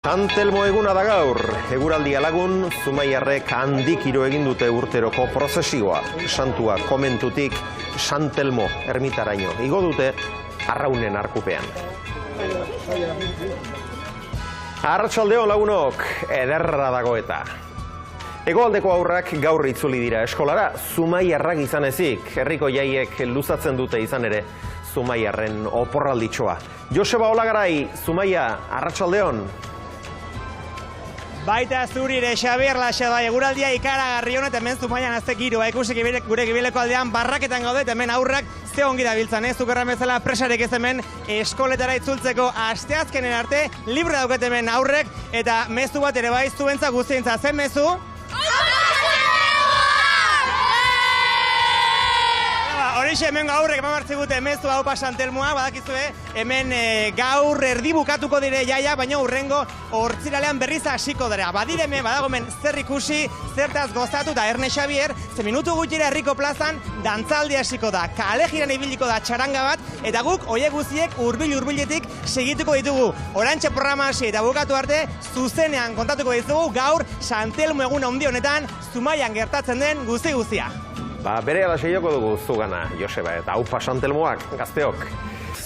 Santelmo eguna da gaur, eguraldia lagun, Zumaiarrek handik hiro egin dute urteroko prozesioa. Santua komentutik Santelmo ermitaraino igo dute Arraunen arkupean. Arratsaldeon lagunok, ederra dago eta. Hegoaldeko haurrak gaur itzuli dira eskolara, Zumaiarrak izan ezik, herriko jaiek luzatzen dute izan ere, Zumaiarren oporralditxoa. Joseba Olagarai, Zumaia, arratsaldeon. Baita zuri ere, Xabier Laxada, eguraldia ikaragarri honet, hemen Zumaian azte giroa, ikusik gure gibileko aldean barraketan gaude, hemen aurrak ze ongi dabiltzan, ez zukerran bezala presarek ez hemen eskoletara itzultzeko asteazkenen arte, libre dauket hemen aurrek, eta mezu bat ere bai zuentza guztientza, zen mezu? Horixe hemen aurrek eman hartzigute mezu hau Santelmoa, badakizue, hemen gaur erdi bukatuko dire jaia, baina urrengo hortziralean berriz hasiko dira. Badireme, badagomen zer ikusi, zertaz gozatu da Erne Xabier, ze minutu gutxira herriko plazan dantzaldi hasiko da, kale jiran ibiliko da txaranga bat, eta guk oie guziek hurbil-hurbiletik segituko ditugu. Orantxe programa hasi eta bukatu arte, zuzenean kontatuko ditugu gaur Santelmo eguna handi honetan, Zumaian gertatzen den guzti-guztia. Bere ala seioko dugu zugana, Joseba, eta haupa Santelmoak, gazteok.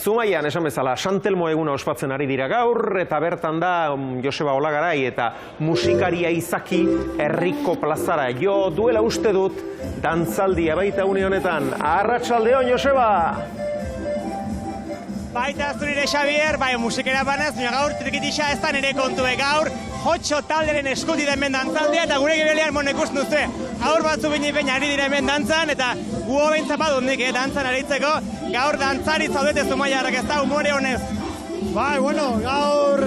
Zumaian, esan bezala, Santelmo eguna ospatzen ari dira gaur, eta bertan da Joseba Olagarai eta musikaria izaki herriko plazara. Jo duela uste dut, dantzaldia baita une honetan. Arratsaldeon, Joseba! Baita zurire, Xabier, bai musikera banaz, baina gaur trikitisa ez da nire kontue gaur, Jotxo talderen eskuti da hemen dantzaldea, eta gure gibelian mon ikusten duzue. Gaur batzu bine ari dira hemen dantzan, eta gu hobein zapadundik, dantzan aritzeko, gaur dantzari zaudete Zumaiarrak, ez da humore honez. Bai, bueno, gaur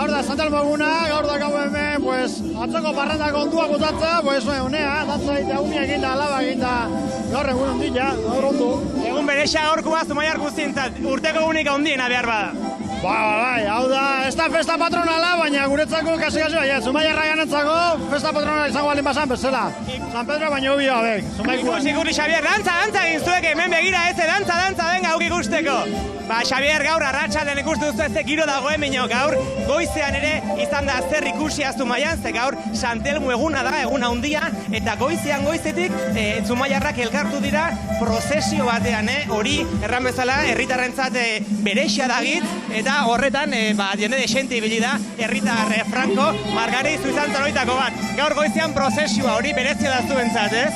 da Santelmo eguna, gaur da gau hemen, pues, atzoko parrandak onduak utatza, pues, honea, dantza egitea, umia eginda, alaba eginda, gaur egun ondila, gaur ondo. Egun berexa gaurkoa Zumaiar guztientzat, urteko unika ondiena behar bada. Bai, hau da, ez da festa patronala, baina guretzako kasi-kasi, bai, Zumaiarra ganentzako festa patronala izango balin basan bezala. San Pedro baina hobi abek, Zumaikua. Ikusi, Xabier, dantza egin zuek, hemen begira ez, dantza, venga, hauk ikusteko. Xabier, gaur arratsaldean ikustu duzu ez giro dagoen, baina gaur goizean ere izan da zer ikusia Zumaian, ze gaur Santelmo eguna da, eguna handia, eta goizetik Zumaiarrak elkartu dira prozesio batean, hori erran bezala herritarrentzat berexia dagit, eta horretan jende desente ibili da herritar Franco Margari izan zoroitako bat. Gaur goizean prozesioa hori berezia da zuentzat, ez?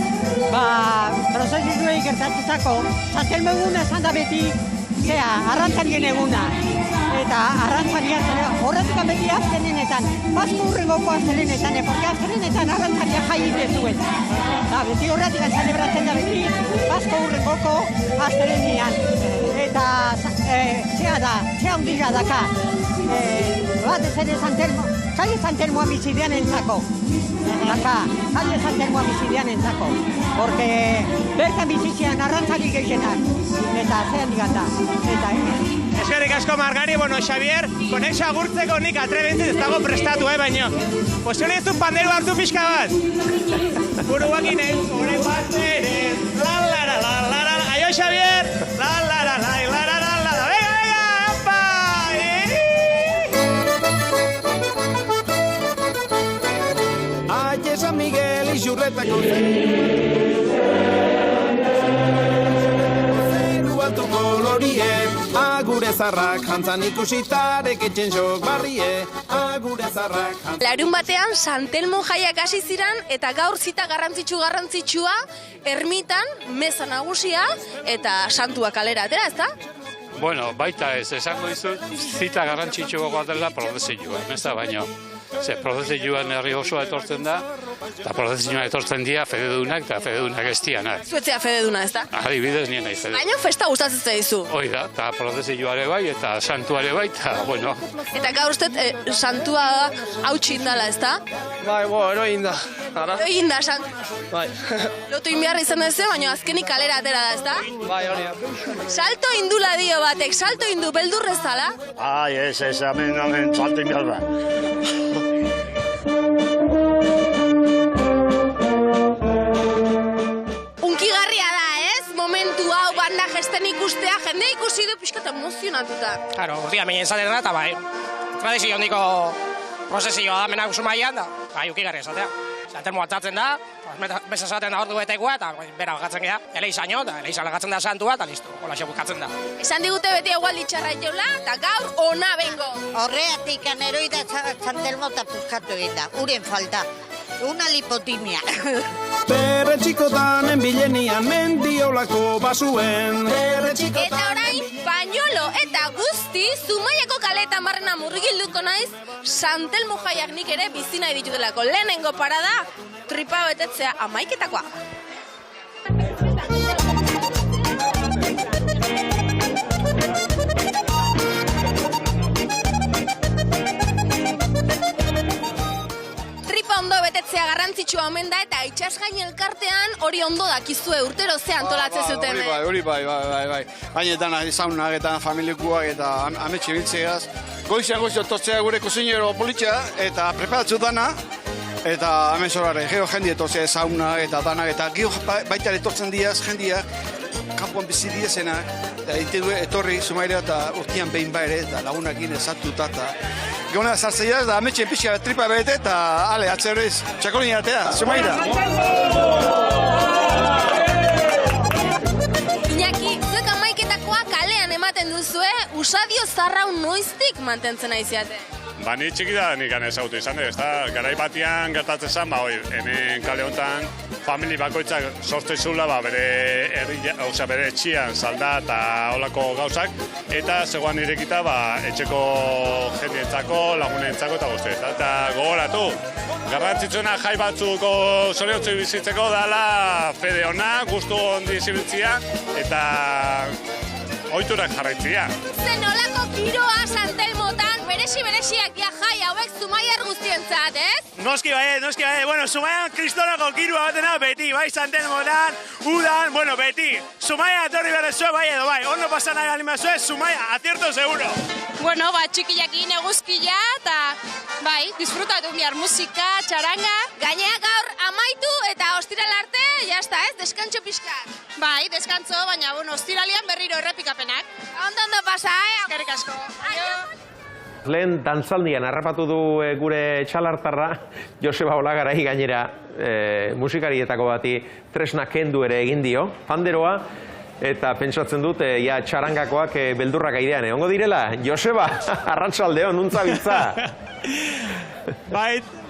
Prozesioa ikertatutako Santelmo eguna esan da beti arrantzarien eguna. Eta arrantzariak horretukan beti azkenenetan, Pasko urrengoko azkenenetan, porque azkenenetan arrantzaria jai zuen. Beti horretik zelebratzen da beti Pasko urrengoko azkenean. Eta zea hundila daka. Batez ere Kale Santelmoa bizidean entzako. Kale Santelmoa bizidean entzako. Porque bertan bizitzean arrantzari gehienak. Eta zean digata. Eskerrik asko Margari, Xabier, konexo agurtzeko nik atrebentzit ez dago prestatu, baina. Posione ez du pandero hartu pixka bat. Buruakin ez, gure baterez, la, aio Xabier, la, venga, apa! Aie San Miguel izurretako zeru kolorie, agure zarrak jantzan ikusitarek etxen sok barrie, agure zarrak jantzan. Larun batean Santelmo jaiak hasi ziren eta gaur zita garrantzitsua ermitan, meza nagusia eta santua kalera atera, ezta? Bueno, baita ez, esango dizut, zita garrantzitsua bat dela prozezioan, ez da baino. Ze prozezioan herri osoa etortzen da, eta prozezioan etortzen dira fededunak eta fededunak ez dianak. Zuetzea fededuna, ez da? Adibidez nien nahi fededuna. Baina festa gustatzen zaizu. Hoi da, eta prozezioare bai, eta santuare bai, eta bueno. Eta gaur uste santua hautsi indala, ez da? Bai, ero egin da. Egin da, santua. Bai. Lotu inbiarra izan duzu, baina azkenik kalera atera da, ez da? Bai, hori da. Salto indula dio batek, salto indu beldurrez zala? Ai, ez, hemen salto inbiarra. Unkigarria da, ez? Momentu hau banda gesten ikustea, jende ikusi du pixka eta emozionatuta. Claro, hostia, meinen zaten eta bai. tradizio hondiko prozesioa da menak Zumaian, da, ukigarri esatea. Santelmo atzatzen da, besa esaten da ordu betekoa, eta bera bagatzen gara, eleizanio, eta eleizan lagatzen da santua, eta listo, hola bukatzen da. Esan digute beti egualdi txarra iteula, eta gaur ona bengo. Horreatik aneroi da Santelmo eta puzkatu egita, uren falta. Una lipotimia. Perre txikotanen bilenian mendiolako basuen. Eta orain, pañolo eta guzti Zumaiako kaleetan barrena murgilduko naiz, Santelmo jaiak nik ere bizi nahi ditutelako. Lehenengo parada, tripa betetzea 11:00-koa. Ondo betetzea garrantzitsua omen da, eta itxasgain elkartean hori ondo dakizue urtero ze antolatzen zuten. Hori bai. Bainetan izaunak eta familikuak eta ametxe biltzeaz. Goizean tortzea gure kozinero politxea eta preparatzen dana. Eta hemen zorare, gero jendie tortzea zauna eta danak eta gero baita etortzen diaz jendiak kampuan bizi diezenak. Eta etorri Zumaira eta urtian behin baire eta lagunakin ezatuta eta Gona zartzea da ametxe pixka tripa bete eta ale, atzerriz, txakolin atea, Zumaira. Iñaki, zuek 11:00-koa kalean ematen duzue, usadio zarrau noiztik mantentzen aiziate? Ba, ni txiki da nik ezagutu izan dut, ezta? Garai batean gertatzen zen, hemen kale honetan, famili bakoitzak sortzen zula, bere etxian salda eta holako gauzak, eta zegoan irekita, etxeko jendientzako, lagunentzako eta guzti. Eta gogoratu, garrantzitsuna jai batzuko zoriontzu bizitzeko dala fede ona, gustu ondi zibiltzia, eta ohiturak jarraitzia. Zen olako giroa Santelmotan, beresiak dia jai hauek Zumaiar guztientzat, ez? Noski bai, bueno, Zumaian kristonako girua batena beti, bai, Santelmotan, udan, bueno, beti. Zumaia atorri behar zuen, bai edo bai, ondo pasan nahi galima zuen, Zumaia, acierto seguro. Bueno, txikiakin eguzkia, eta bai, disfrutatu bihar musika, txaranga. Gainea gaur amaitu eta ostiral arte, jazta ez, deskantxo pixka. Bai, deskantzo, baina, ostiralian berriro errepikapenak. Ondo pasa, Eskerrik asko. Lehen dantzaldian harrapatu du gure txalartarra, Joseba Olagarai gainera musikarietako bati tresna kendu ere egin dio, panderoa, eta pentsatzen dut, txarangakoak beldurrak aidean. Ongo direla, Joseba, arratsaldeon, nuntza biltza.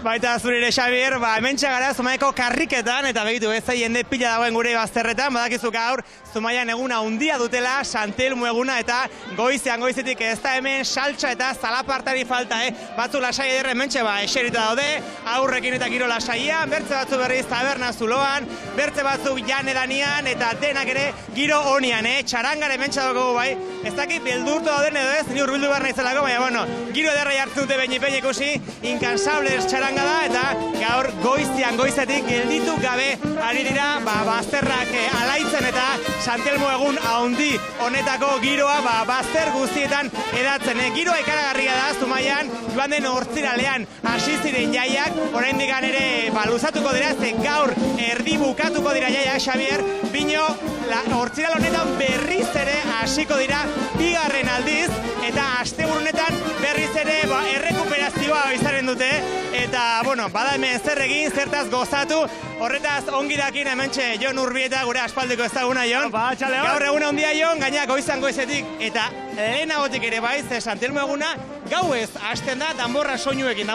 Baita zurire, Xabier, hemen txagara Zumaiako karriketan, eta begitu ez jende pila dagoen gure bazterretan, badakizu gaur Zumaian eguna handia dutela, Santelmo eguna, eta goizetik ez da hemen saltsa eta zalapartari falta, batzu lasai ederre hemen eserita daude, aurrekin eta giro lasaia, bertze batzu berriz taberna zuloan, bertze batzuk jan edanian, eta denak ere giro honian, txarangare hemen txadokogu bai, ez dakit beldurtu dauden edo ez, ni urbildu behar nahizelako, baina, giro ederra jartzen dute behin ikusi, inkansables txarangare, da, eta gaur goizetik gelditu gabe ari dira bazterrak alaitzen eta Santelmo egun handi honetako giroa bazter guztietan edatzen. Giroa ikaragarria da Zumaian, joan den hortziralean hasi ziren jaiak, oraindik ere luzatuko dira, ze gaur erdi bukatuko dira jaiak, Xabier, bino hortziral honetan berriz ere hasiko dira bigarren aldiz, eta asteburu honetan berriz ere errekuperazioa izanen dute, eta bada hemen zer egin, zertaz gozatu, horretaz ongi dakin hementxe Jon Urbieta, gure aspaldiko ezaguna Jon. Gaur eguna handia Jon, gaina goizetik, eta lehenagotik ere bai, ze Santelmo eguna gauez hasten da danbor soinuekin.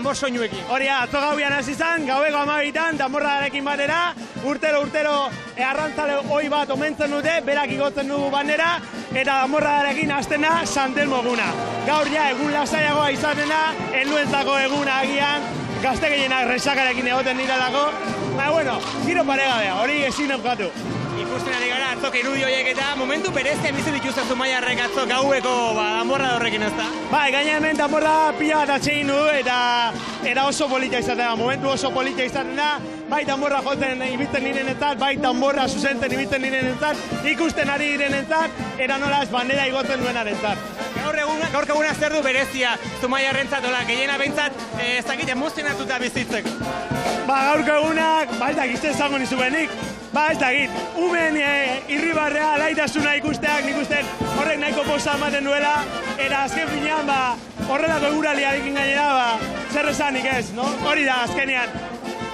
Hori, atzo gauian hasi izan, gaueko 12:00 danborrarekin batera, urtero arrantzale ohi bat omentzen dute, berak igotzen du bandera, eta danborrarekin hasten da Santelmo eguna. Gaur egun lasaiagoa izaten da, helduentzako eguna agian, gazte gehienak resakarekin egoten direlako, giro paregabea, hori ezin eukatu. Ikusten ari gara atzok irudi horiek eta momentu berezia bizi dituzte Zumaiarrek atzok gaueko danborra horrekin, ez da? Bai, gaina hemen danborra pila bat atsegin du eta oso polita izaten da, momentu oso polita izaten da, bai danborra jotzen ibiltzen nirenentzat, bai danborra zuzentzen ibiltzen nirenentzat, ikusten ari direnentzat, eta nolaz bandera igotzen duenarentzat. Gaurko eguna zer du berezia Zumaiarrentzat, gehiena behintzat ez dakit emozionatuta bizitzeko. Gaurko egunak, ez dakit esango nizuenik, ez dakit, umen irribarrea, laitasuna ikusteak, nik uste horrek nahiko posa ematen duela, eta azken finean, horrelako eguraldiarekin gainera, zer esanik ez, no? Hori da, azkenean,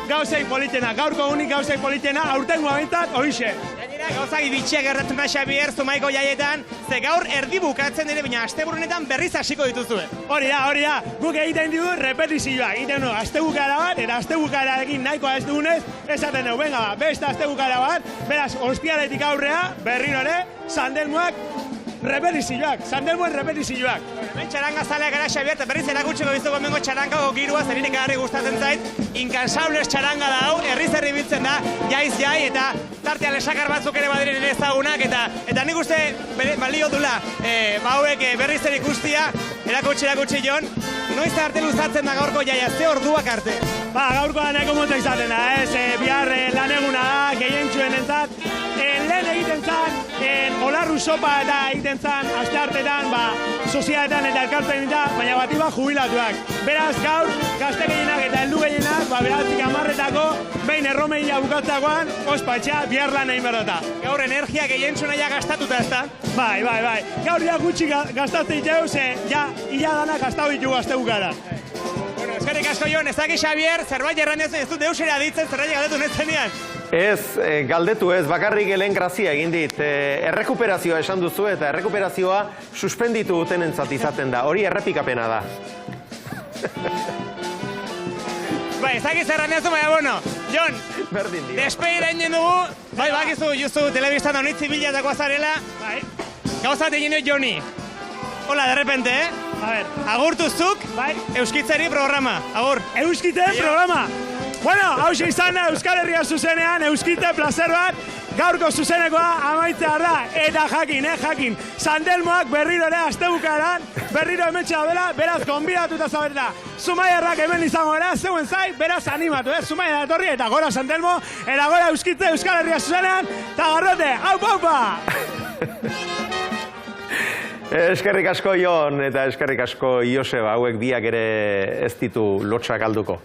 gauzei politena, gaurko unik gauzei politena, aurtengoa behintzat, horixe. Gainera, gauzak bitxiak gertatu da Xabier, Zumaiko jaietan, ze gaur erdi bukatzen ere, baina asteburunetan berriz hasiko dituzue. Hori da, guk egiten dugu repetizioak, egiten dugu astebukara bat, eta astebukararekin nahikoa ez dugunez, esaten dugu, venga ba, beste astebukara bat, beraz, ostialetik aurrea, berriro ere, Sandelmoak repetizioak, Sandelmoen repetizioak. Hemen txaranga zaleak gara Xabier, eta berriz erakutsiko bizuko hemengo txarangako girua, zerinik agarri gustatzen zait, incansables txaranga da hau, herriz herri biltzen da, jaiz jai, eta tartean lesakar batzuk ere badiren ere ezagunak, eta nik uste balio dula, hauek berriz ere ikustia, erakutsi Jon, noiz arte luzatzen da gaurko jaia, ze orduak arte? Ba, gaurkoa nahiko mota izaten da, bihar laneguna da, gehientxuen entzat, lehen egiten zan, olarru sopa eta egiten zan, aste hartetan, sozialetan eta elkartzen dira, baina batiba jubilatuak. Beraz, gaur, gazte gehienak eta heldu gehienak, beratzik 10etako, behin erromeia bukatzakoan, ospatxa, bihar lan egin berdota. Gaur energia gehientzuna ja gastatuta ez da? Bai. Gaur ja gutxi gastatzen ditugu, ze ja ila dana gastatu ditugu aste bukara. Bueno, eskerrik asko Jon, ez daki Xabier, zerbait errandezen ez dut deusera ditzen, zerbait galdetu nezenean. Ez, galdetu ez, bakarrik lehen grazia egin dit. Errekuperazioa esan duzu eta errekuperazioa suspenditu dutenentzat izaten da. Hori errepikapena da. Bai, ez dakiz erraneazu, baina, bueno, Jon, despedida egin dugu, bai, bakizu, justu, telebistan da honitzi bilatakoa zarela, gauzat egin dut Joni. Hola, de repente, A ver, agurtuzuk, bai, Euskitzeri programa, agur. Euskitzen programa! Bueno, hauxe izan da Euskal Herria zuzenean, Euskite plazer bat, gaurko zuzenekoa amaitzea da, eta jakin, Sandelmoak berriro ere astebukaran, berriro hementxe daudela, beraz konbidatuta zaudela. Zumaiarrak hemen izango gara, zeuen zai, beraz animatu, Zumaia datorri, eta gora Sandelmo, eta gora Euskite Euskal Herria zuzenean, eta garrote, aupa! Eskerrik asko Jon eta eskerrik asko Joseba, hauek biak ere ez ditu lotxak alduko.